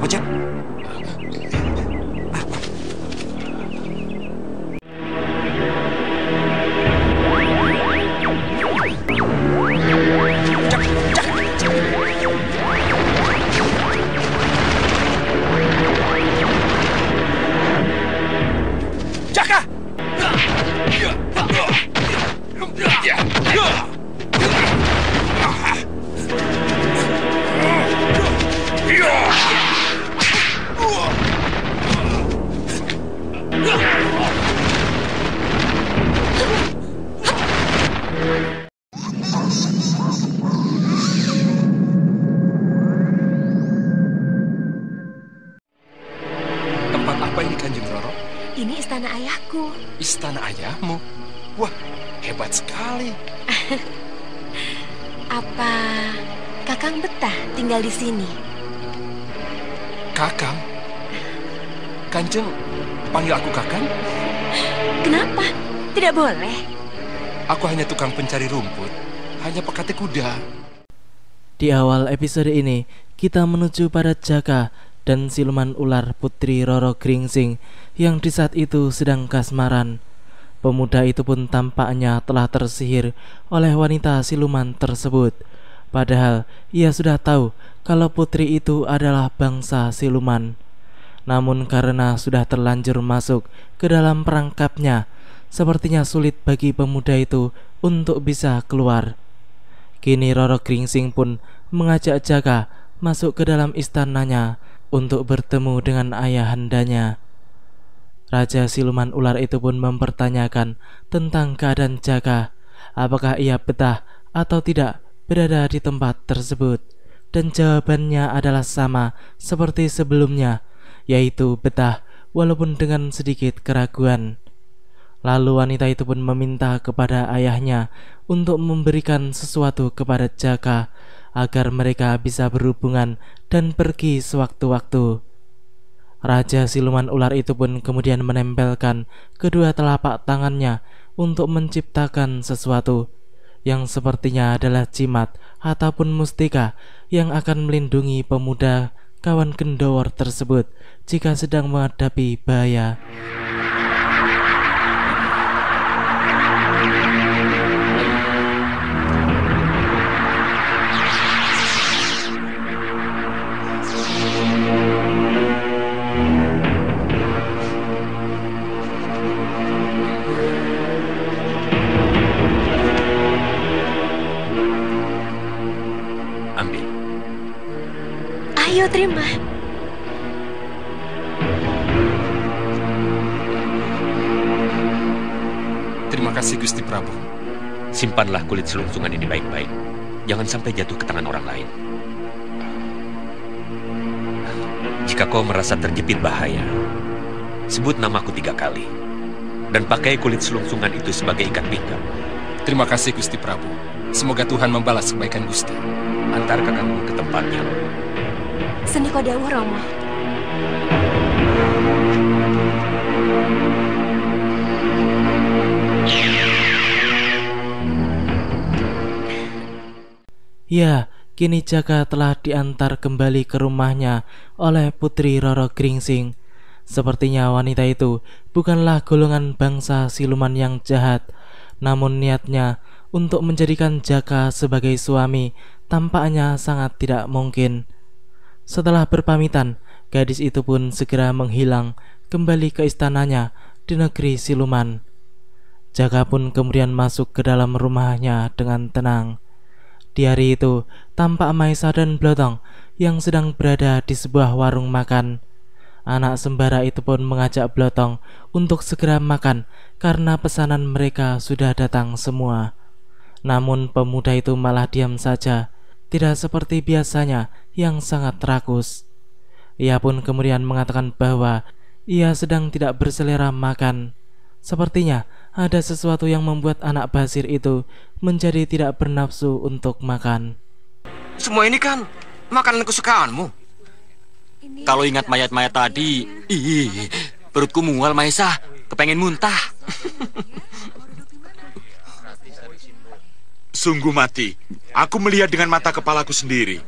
Ojek. Jaka! Tempat apa ini, Kanjeng Roro? Ini istana ayahku. Istana ayahmu? Wah, hebat sekali. Apa Kakang betah tinggal di sini? Kakang? Kanjeng, panggil aku Kakang? Kenapa? Tidak boleh. Aku hanya tukang pencari rumput, hanya pekate kuda. Di awal episode ini, kita menuju pada Jaka dan siluman ular Putri Roro Gringsing yang di saat itu sedang kasmaran. Pemuda itu pun tampaknya telah tersihir oleh wanita siluman tersebut. Padahal ia sudah tahu kalau putri itu adalah bangsa siluman. Namun karena sudah terlanjur masuk ke dalam perangkapnya, sepertinya sulit bagi pemuda itu untuk bisa keluar. Kini Roro Gringsing pun mengajak Jaka masuk ke dalam istananya untuk bertemu dengan ayahandanya. Raja siluman ular itu pun mempertanyakan tentang keadaan Jaka, apakah ia betah atau tidak berada di tempat tersebut. Dan jawabannya adalah sama seperti sebelumnya, yaitu betah walaupun dengan sedikit keraguan. Lalu wanita itu pun meminta kepada ayahnya untuk memberikan sesuatu kepada Jaka agar mereka bisa berhubungan dan pergi sewaktu-waktu. Raja siluman ular itu pun kemudian menempelkan kedua telapak tangannya untuk menciptakan sesuatu yang sepertinya adalah jimat ataupun mustika yang akan melindungi pemuda kawan gendowor tersebut jika sedang menghadapi bahaya. Ayo terima. Terima kasih Gusti Prabu. Simpanlah kulit selungsungan ini baik-baik. Jangan sampai jatuh ke tangan orang lain. Jika kau merasa terjepit bahaya, sebut namaku 3 kali. Dan pakai kulit selungsungan itu sebagai ikat pinggang. Terima kasih Gusti Prabu. Semoga Tuhan membalas kebaikan Gusti. Antar kakakmu ke tempatnya. Seni Kodawu Romo. Ya, kini Jaka telah diantar kembali ke rumahnya oleh Putri Roro Gringsing. Sepertinya wanita itu bukanlah golongan bangsa siluman yang jahat, namun niatnya untuk menjadikan Jaka sebagai suami tampaknya sangat tidak mungkin. Setelah berpamitan, gadis itu pun segera menghilang kembali ke istananya di negeri siluman. Jaka pun kemudian masuk ke dalam rumahnya dengan tenang. Di hari itu, tampak Maisa dan Blotong yang sedang berada di sebuah warung makan. Anak sembara itu pun mengajak Blotong untuk segera makan karena pesanan mereka sudah datang semua. Namun pemuda itu malah diam saja, tidak seperti biasanya yang sangat rakus. Ia pun kemudian mengatakan bahwa ia sedang tidak berselera makan. Sepertinya ada sesuatu yang membuat anak Basir itu menjadi tidak bernafsu untuk makan. Semua ini kan makanan kesukaanmu. Kalau ingat mayat-mayat tadi, perutku mual, Maisa. Kepengen muntah. Sungguh mati. Aku melihat dengan mata kepalaku sendiri.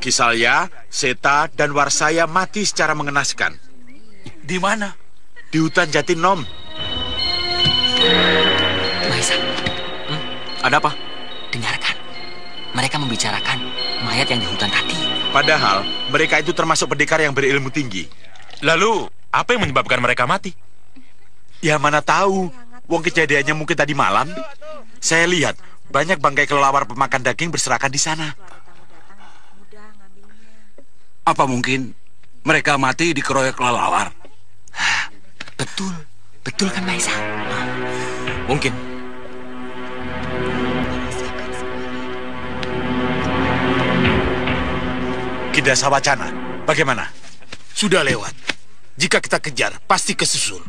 Kisalya, Seta, dan Warsaya mati secara mengenaskan. Di mana? Di hutan Jatinom. Mahesa, ada apa? Dengarkan. Mereka membicarakan mayat yang di hutan tadi. Padahal mereka itu termasuk pendekar yang berilmu tinggi. Lalu, apa yang menyebabkan mereka mati? Ya mana tahu. Wong kejadiannya mungkin tadi malam. Saya lihat banyak bangkai kelelawar pemakan daging berserakan di sana. Apa mungkin mereka mati dikeroyok kelelawar? Betul. Betul kan, Mahesa? Mungkin. Kidasa Wacana, bagaimana? Sudah lewat. Jika kita kejar, pasti kesusul.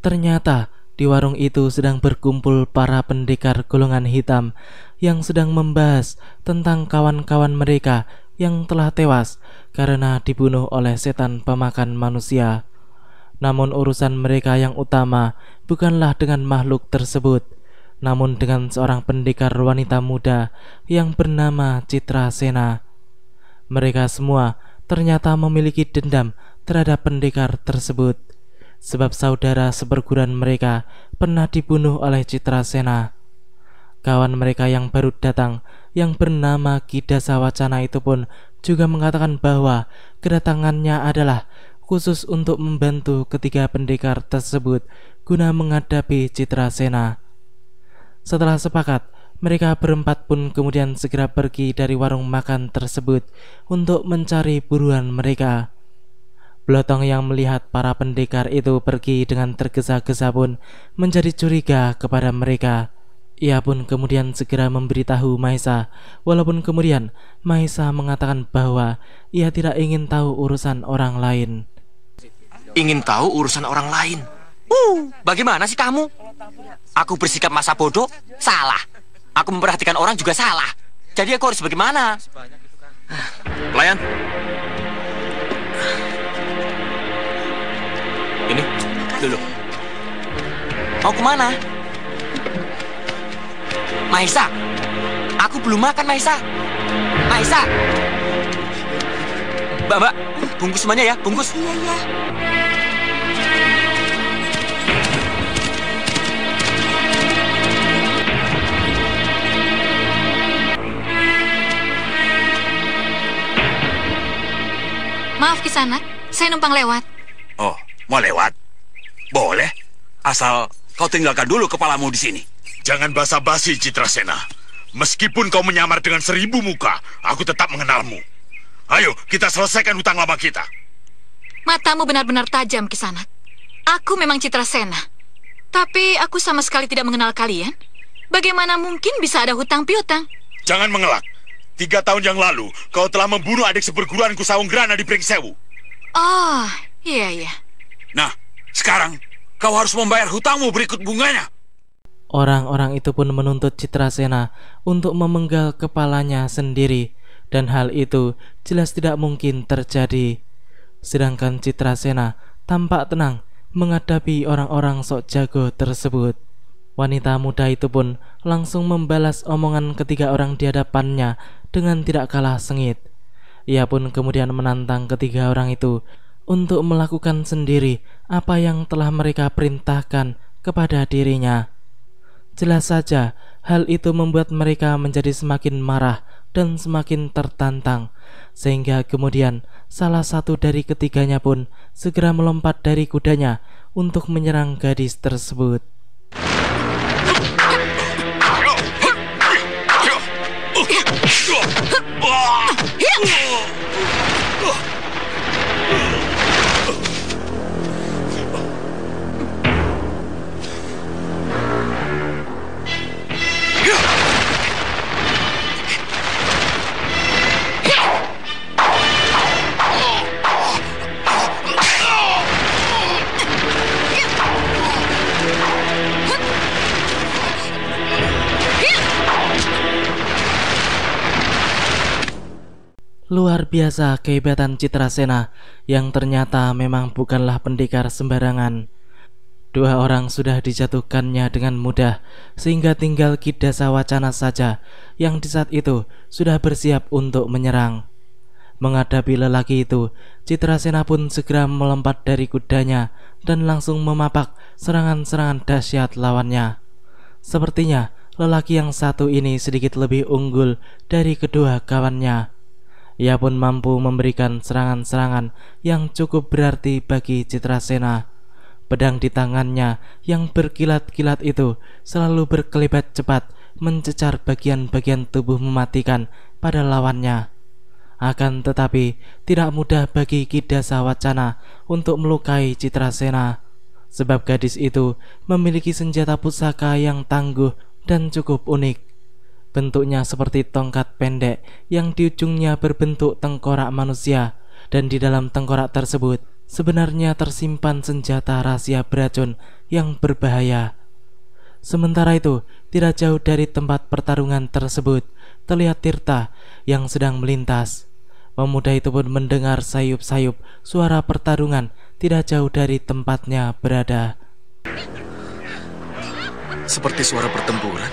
Ternyata di warung itu sedang berkumpul para pendekar golongan hitam yang sedang membahas tentang kawan-kawan mereka yang telah tewas karena dibunuh oleh setan pemakan manusia. Namun urusan mereka yang utama bukanlah dengan makhluk tersebut, namun dengan seorang pendekar wanita muda yang bernama Citra Sena. Mereka semua ternyata memiliki dendam terhadap pendekar tersebut, sebab saudara seperguruan mereka pernah dibunuh oleh Citra Sena. Kawan mereka yang baru datang, yang bernama Kidasa Wacana itu pun juga mengatakan bahwa kedatangannya adalah khusus untuk membantu ketiga pendekar tersebut guna menghadapi Citra Sena. Setelah sepakat, mereka berempat pun kemudian segera pergi dari warung makan tersebut untuk mencari buruan mereka. Blotong yang melihat para pendekar itu pergi dengan tergesa-gesa pun menjadi curiga kepada mereka. Ia pun kemudian segera memberitahu Mahesa, walaupun kemudian Mahesa mengatakan bahwa ia tidak ingin tahu urusan orang lain. Ingin tahu urusan orang lain? Bagaimana sih kamu? Aku bersikap masa bodoh? Salah. Aku memperhatikan orang juga salah. Jadi aku harus bagaimana? Pelayan. Ini, dulu. Mau kemana? Mahesa, aku belum makan, Mahesa. Mahesa. Mbak, bungkus semuanya ya, bungkus. Iya. Maaf Kisanak, saya numpang lewat. Oh, mau lewat? Boleh, asal kau tinggalkan dulu kepalamu di sini. Jangan basa-basi, Citra Sena. Meskipun kau menyamar dengan 1000 muka, aku tetap mengenalmu. Ayo, kita selesaikan hutang lama kita. Matamu benar-benar tajam, Kisanak. Aku memang Citra Sena, tapi aku sama sekali tidak mengenal kalian. Bagaimana mungkin bisa ada hutang piutang? Jangan mengelak. 3 tahun yang lalu, kau telah membunuh adik seperguruanku Saunggrana di Pringsewu. Oh, iya. Nah, sekarang kau harus membayar hutangmu berikut bunganya. Orang-orang itu pun menuntut Citra Sena untuk memenggal kepalanya sendiri, dan hal itu jelas tidak mungkin terjadi. Sedangkan Citra Sena tampak tenang menghadapi orang-orang sok jago tersebut. Wanita muda itu pun langsung membalas omongan ketiga orang di hadapannya dengan tidak kalah sengit. Ia pun kemudian menantang ketiga orang itu untuk melakukan sendiri apa yang telah mereka perintahkan kepada dirinya. Jelas saja hal itu membuat mereka menjadi semakin marah dan semakin tertantang, sehingga kemudian salah satu dari ketiganya pun segera melompat dari kudanya untuk menyerang gadis tersebut. Luar biasa kehebatan Citra Sena yang ternyata memang bukanlah pendekar sembarangan. Dua orang sudah dijatuhkannya dengan mudah, sehingga tinggal Ki Dasawacana saja yang di saat itu sudah bersiap untuk menyerang. Menghadapi lelaki itu, Citrasena pun segera melompat dari kudanya dan langsung memapak serangan-serangan dahsyat lawannya. Sepertinya lelaki yang satu ini sedikit lebih unggul dari kedua kawannya. Ia pun mampu memberikan serangan-serangan yang cukup berarti bagi Citrasena. Pedang di tangannya yang berkilat-kilat itu selalu berkelebat cepat mencecar bagian-bagian tubuh mematikan pada lawannya. Akan tetapi tidak mudah bagi Ki Dasawacana untuk melukai Citrasena, sebab gadis itu memiliki senjata pusaka yang tangguh dan cukup unik. Bentuknya seperti tongkat pendek yang di ujungnya berbentuk tengkorak manusia, dan di dalam tengkorak tersebut sebenarnya tersimpan senjata rahasia beracun yang berbahaya. Sementara itu, tidak jauh dari tempat pertarungan tersebut terlihat Tirta yang sedang melintas. Pemuda itu pun mendengar sayup-sayup suara pertarungan tidak jauh dari tempatnya berada. Seperti suara pertempuran.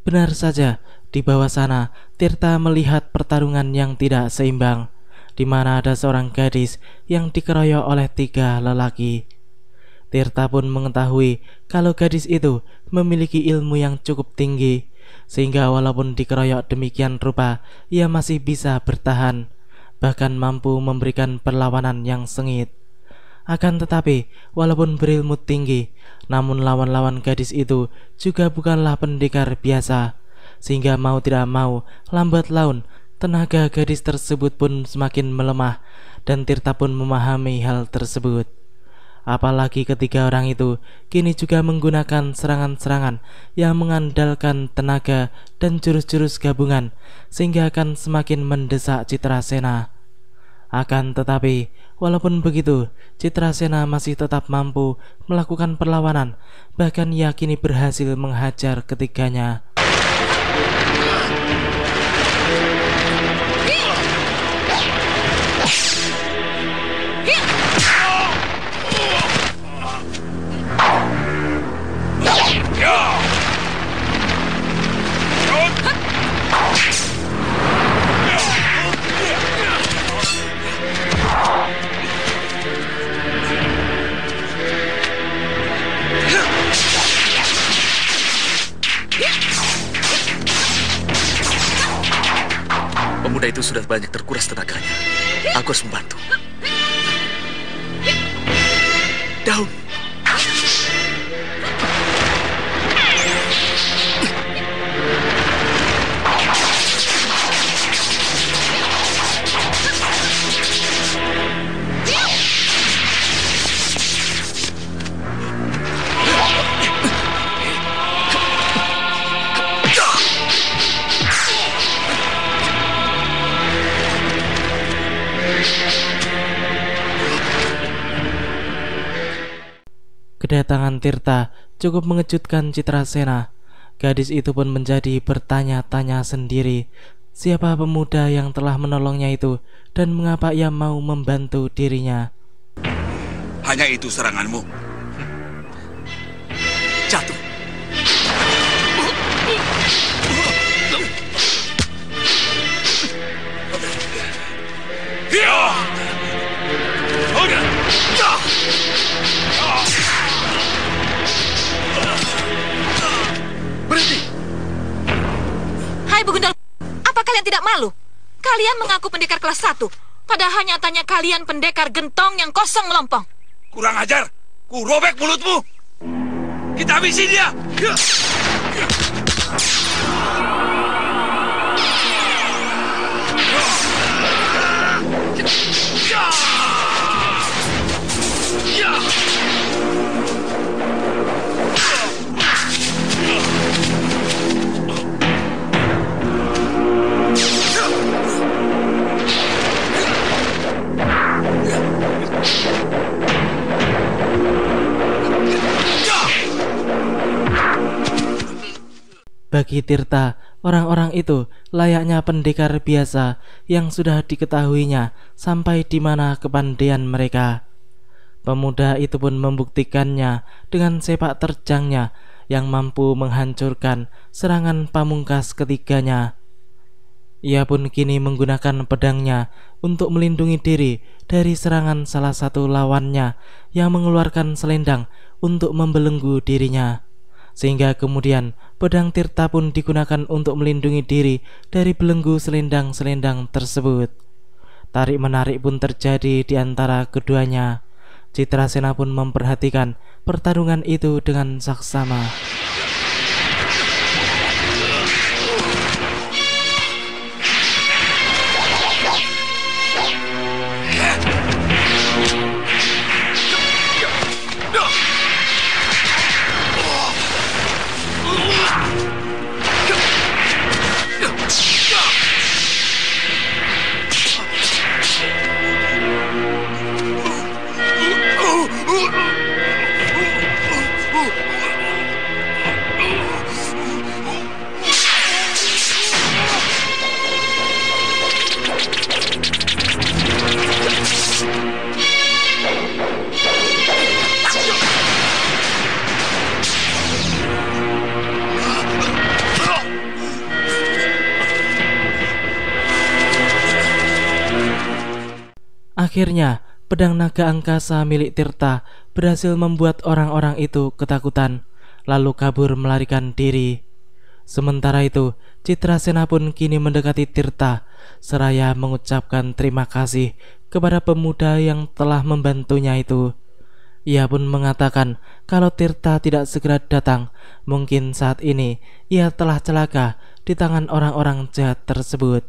Benar saja, di bawah sana Tirta melihat pertarungan yang tidak seimbang, di mana ada seorang gadis yang dikeroyok oleh 3 lelaki. Tirta pun mengetahui kalau gadis itu memiliki ilmu yang cukup tinggi, sehingga walaupun dikeroyok demikian rupa, ia masih bisa bertahan, bahkan mampu memberikan perlawanan yang sengit. Akan tetapi, walaupun berilmu tinggi, namun lawan-lawan gadis itu juga bukanlah pendekar biasa, sehingga mau tidak mau, lambat laun tenaga gadis tersebut pun semakin melemah, dan Tirta pun memahami hal tersebut. Apalagi ketiga orang itu kini juga menggunakan serangan-serangan yang mengandalkan tenaga dan jurus-jurus gabungan, sehingga akan semakin mendesak Citrasena. Akan tetapi, walaupun begitu, Citrasena masih tetap mampu melakukan perlawanan, bahkan ia kini berhasil menghajar ketiganya. Pemuda itu sudah banyak terkuras tenaganya. Aku harus membantu. Daun. Kedatangan Tirta cukup mengejutkan Citrasena. Gadis itu pun menjadi bertanya-tanya sendiri, siapa pemuda yang telah menolongnya itu dan mengapa ia mau membantu dirinya. Hanya itu seranganmu? Jatuh. Berhenti. Hai Begundal, apa kalian tidak malu? Kalian mengaku pendekar kelas 1, padahal nyatanya kalian pendekar gentong yang kosong melompong. Kurang ajar! Ku robek mulutmu! Kita habisi dia! Bagi Tirta, orang-orang itu layaknya pendekar biasa yang sudah diketahuinya sampai di mana kepandaian mereka. Pemuda itu pun membuktikannya dengan sepak terjangnya yang mampu menghancurkan serangan pamungkas ketiganya. Ia pun kini menggunakan pedangnya untuk melindungi diri dari serangan salah satu lawannya yang mengeluarkan selendang untuk membelenggu dirinya. Sehingga kemudian pedang Tirta pun digunakan untuk melindungi diri dari belenggu selendang-selendang tersebut. Tarik-menarik pun terjadi di antara keduanya. Citrasena pun memperhatikan pertarungan itu dengan saksama. Akhirnya, pedang naga angkasa milik Tirta berhasil membuat orang-orang itu ketakutan, lalu kabur melarikan diri. Sementara itu, Citrasena pun kini mendekati Tirta, seraya mengucapkan terima kasih kepada pemuda yang telah membantunya itu. Ia pun mengatakan kalau Tirta tidak segera datang, mungkin saat ini ia telah celaka di tangan orang-orang jahat tersebut.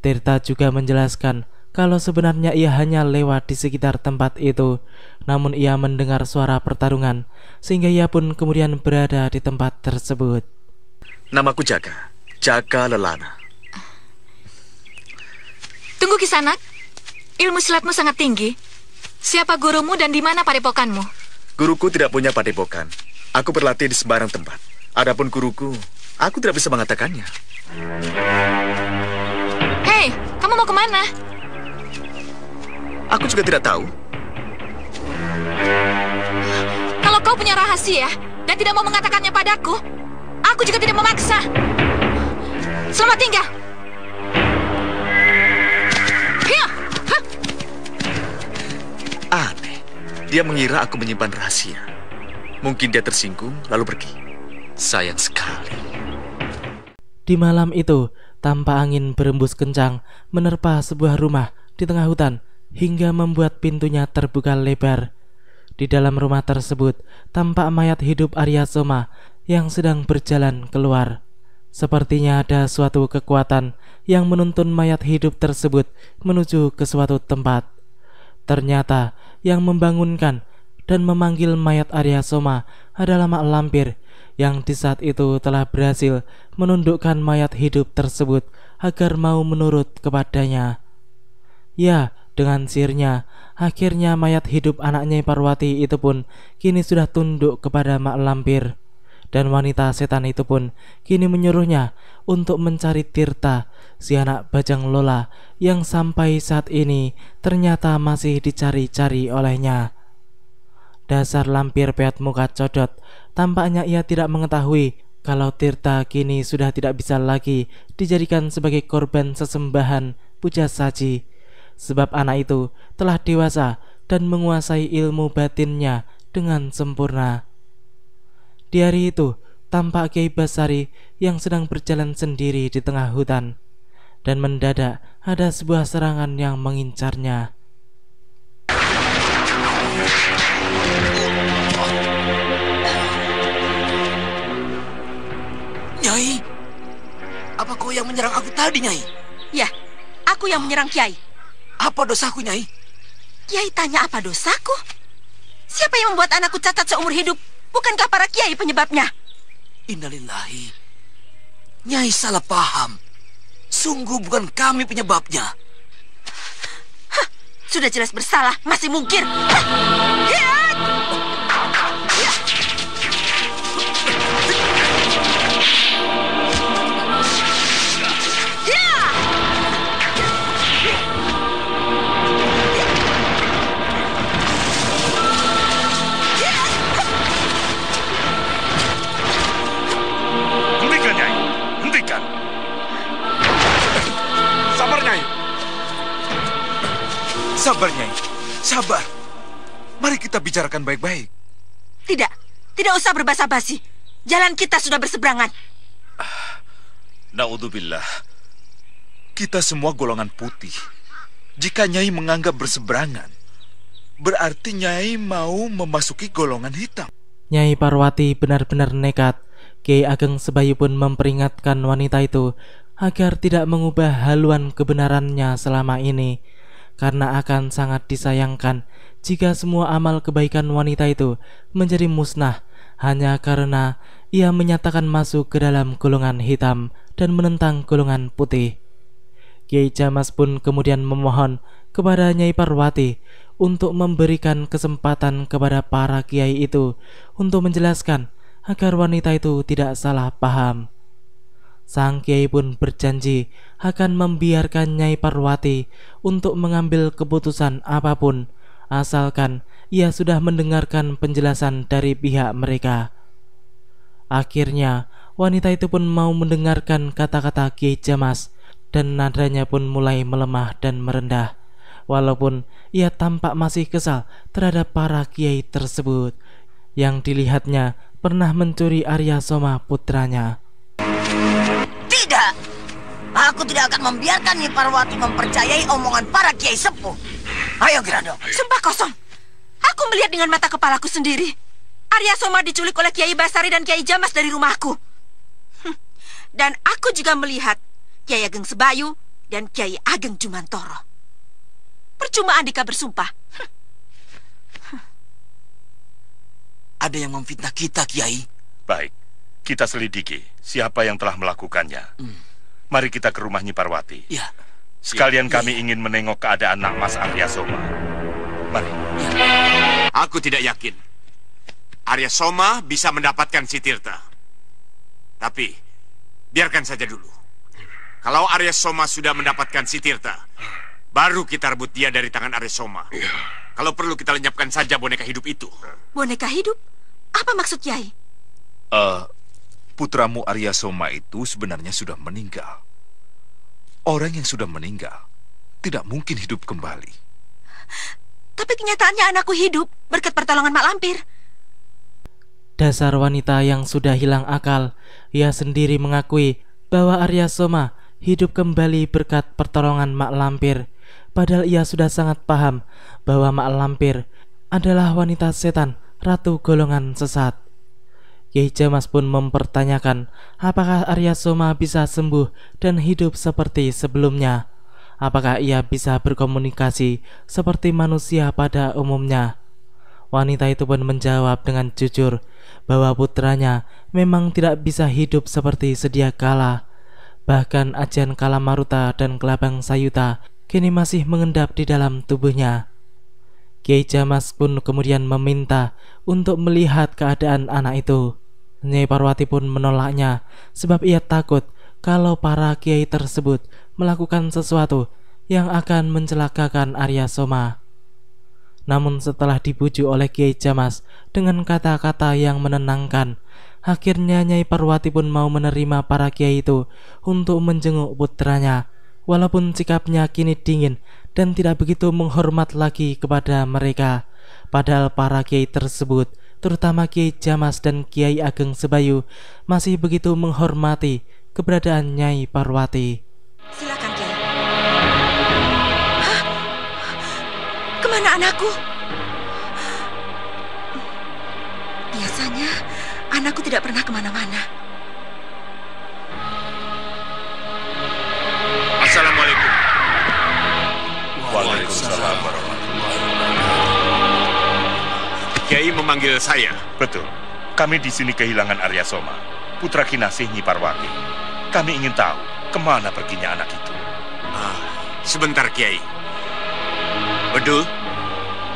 Tirta juga menjelaskan kalau sebenarnya ia hanya lewat di sekitar tempat itu, namun ia mendengar suara pertarungan, sehingga ia pun kemudian berada di tempat tersebut. Namaku Jaka, Jaka Lelana. Tunggu Kisanak, ilmu silatmu sangat tinggi. Siapa gurumu dan di mana padepokanmu? Guruku tidak punya padepokan. Aku berlatih di sembarang tempat. Adapun guruku, aku tidak bisa mengatakannya. Hei, kamu mau kemana? Aku juga tidak tahu. Kalau kau punya rahasia dan tidak mau mengatakannya padaku, aku juga tidak memaksa. Selamat tinggal. Aneh, dia mengira aku menyimpan rahasia. Mungkin dia tersinggung lalu pergi. Sayang sekali. Di malam itu, tanpa angin berembus kencang menerpa sebuah rumah di tengah hutan, hingga membuat pintunya terbuka lebar. Di dalam rumah tersebut tampak mayat hidup Arya Soma yang sedang berjalan keluar. Sepertinya ada suatu kekuatan yang menuntun mayat hidup tersebut menuju ke suatu tempat. Ternyata yang membangunkan dan memanggil mayat Arya Soma adalah mak lampir yang di saat itu telah berhasil menundukkan mayat hidup tersebut agar mau menurut kepadanya. Ya, dengan sihirnya, akhirnya mayat hidup anaknya Parwati itu pun kini sudah tunduk kepada mak lampir. Dan wanita setan itu pun kini menyuruhnya untuk mencari Tirta, si anak bajang Lola yang sampai saat ini ternyata masih dicari-cari olehnya. Dasar lampir peot muka codot, tampaknya ia tidak mengetahui kalau Tirta kini sudah tidak bisa lagi dijadikan sebagai korban sesembahan puja saji. Sebab anak itu telah dewasa dan menguasai ilmu batinnya dengan sempurna. Di hari itu, tampak Kyai Basari yang sedang berjalan sendiri di tengah hutan. Dan mendadak ada sebuah serangan yang mengincarnya. Nyai, apa kau yang menyerang aku tadi, Nyai? Ya, aku yang menyerang Kiai. Apa dosaku, Nyai? Kiai tanya apa dosaku? Siapa yang membuat anakku cacat seumur hidup? Bukankah para kiai penyebabnya? Innalillahi. Nyai salah paham. Sungguh bukan kami penyebabnya. Hah, sudah jelas bersalah, masih mungkir. Sabar, Nyai. Sabar. Mari kita bicarakan baik-baik. Tidak usah berbasa-basi. Jalan kita sudah berseberangan. Naudzubillah. Kita semua golongan putih. Jika Nyai menganggap berseberangan, berarti Nyai mau memasuki golongan hitam. Nyai Parwati benar-benar nekat. Kiai Ageng Sebayu pun memperingatkan wanita itu agar tidak mengubah haluan kebenarannya selama ini, karena akan sangat disayangkan jika semua amal kebaikan wanita itu menjadi musnah hanya karena ia menyatakan masuk ke dalam golongan hitam dan menentang golongan putih. Kiai Jamas pun kemudian memohon kepada Nyai Parwati untuk memberikan kesempatan kepada para kiai itu untuk menjelaskan agar wanita itu tidak salah paham. Sang kiai pun berjanji akan membiarkan Nyai Parwati untuk mengambil keputusan apapun, asalkan ia sudah mendengarkan penjelasan dari pihak mereka. Akhirnya, wanita itu pun mau mendengarkan kata-kata Kiai Jamas, dan nadanya pun mulai melemah dan merendah, walaupun ia tampak masih kesal terhadap para kiai tersebut yang dilihatnya pernah mencuri Arya Soma putranya. Tidak, aku tidak akan membiarkan Nyai Parwati mempercayai omongan para kiai sepuh. Ayo Grado. Sumpah kosong. Aku melihat dengan mata kepalaku sendiri. Arya Soma diculik oleh Kiai Basari dan Kiai Jamas dari rumahku. Dan aku juga melihat Kiai Ageng Sebayu dan Kiai Ageng Jumantoro. Percuma Andika bersumpah. Ada yang memfitnah kita, Kiai. Baik, kita selidiki siapa yang telah melakukannya. Mari kita ke rumah Nyi Parwati. Ya. Sekalian kami ingin menengok keadaan Nak Mas Arya Soma. Mari. Aku tidak yakin Arya Soma bisa mendapatkan si Tirta. Tapi biarkan saja dulu. Kalau Arya Soma sudah mendapatkan si Tirta, baru kita rebut dia dari tangan Arya Soma. Kalau perlu kita lenyapkan saja boneka hidup itu. Boneka hidup? Apa maksud Kiai? Putramu Arya Soma itu sebenarnya sudah meninggal. Orang yang sudah meninggal tidak mungkin hidup kembali. Tapi kenyataannya anakku hidup berkat pertolongan Mak Lampir. Dasar wanita yang sudah hilang akal. Ia sendiri mengakui bahwa Arya Soma hidup kembali berkat pertolongan Mak Lampir. Padahal ia sudah sangat paham bahwa Mak Lampir adalah wanita setan, ratu golongan sesat. Kiai Jamas pun mempertanyakan apakah Arya Soma bisa sembuh dan hidup seperti sebelumnya. Apakah ia bisa berkomunikasi seperti manusia pada umumnya? Wanita itu pun menjawab dengan jujur bahwa putranya memang tidak bisa hidup seperti sedia kala. Bahkan ajian Kalamaruta dan Kelabang Sayuta kini masih mengendap di dalam tubuhnya. Kiai Jamas pun kemudian meminta untuk melihat keadaan anak itu. Nyai Parwati pun menolaknya sebab ia takut kalau para kiai tersebut melakukan sesuatu yang akan mencelakakan Arya Soma. Namun setelah dibujuk oleh Kiai Jamas dengan kata-kata yang menenangkan, akhirnya Nyai Parwati pun mau menerima para kiai itu untuk menjenguk putranya, walaupun sikapnya kini dingin dan tidak begitu menghormat lagi kepada mereka. Padahal para kiai tersebut, terutama Kiai Jamas dan Kiai Ageng Sebayu, masih begitu menghormati keberadaan Nyai Parwati. Silakan Kiai. Hah? Kemana anakku? Biasanya anakku tidak pernah kemana-mana. Assalamualaikum. Waalaikumsalam warahmatullahi wabarakatuh. Kiai memanggil saya. Betul. Kami di sini kehilangan Arya Soma, putra kinasih Nyi Parwati. Kami ingin tahu kemana perginya anak itu. Sebentar Kiai. Bedul,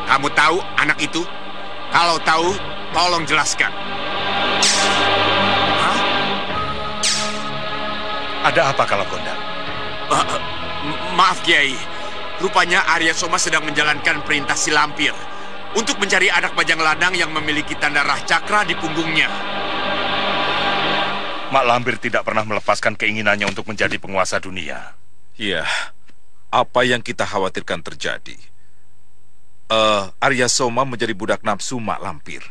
kamu tahu anak itu? Kalau tahu, tolong jelaskan. Ada apa kalau Gondang? Maaf Kiai, rupanya Arya Soma sedang menjalankan perintah si Lampir untuk mencari anak bajang ladang yang memiliki tanda rah cakra di punggungnya. Mak Lampir tidak pernah melepaskan keinginannya untuk menjadi penguasa dunia. Iya, apa yang kita khawatirkan terjadi. Arya Soma menjadi budak nafsu mak lampir.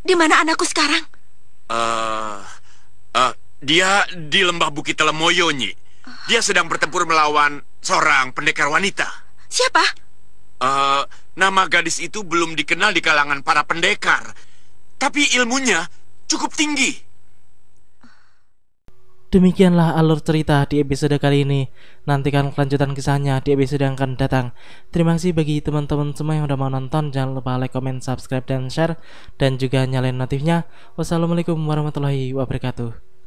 Di mana anakku sekarang? Dia di lembah Bukit Telemoyo, Nyi. Dia sedang bertempur melawan seorang pendekar wanita. Siapa? Nama gadis itu belum dikenal di kalangan para pendekar, tapi ilmunya cukup tinggi. Demikianlah alur cerita di episode kali ini. Nantikan kelanjutan kisahnya di episode yang akan datang. Terima kasih bagi teman-teman semua yang udah mau nonton. Jangan lupa like, comment, subscribe, dan share. Dan juga nyalain notifnya. Wassalamualaikum warahmatullahi wabarakatuh.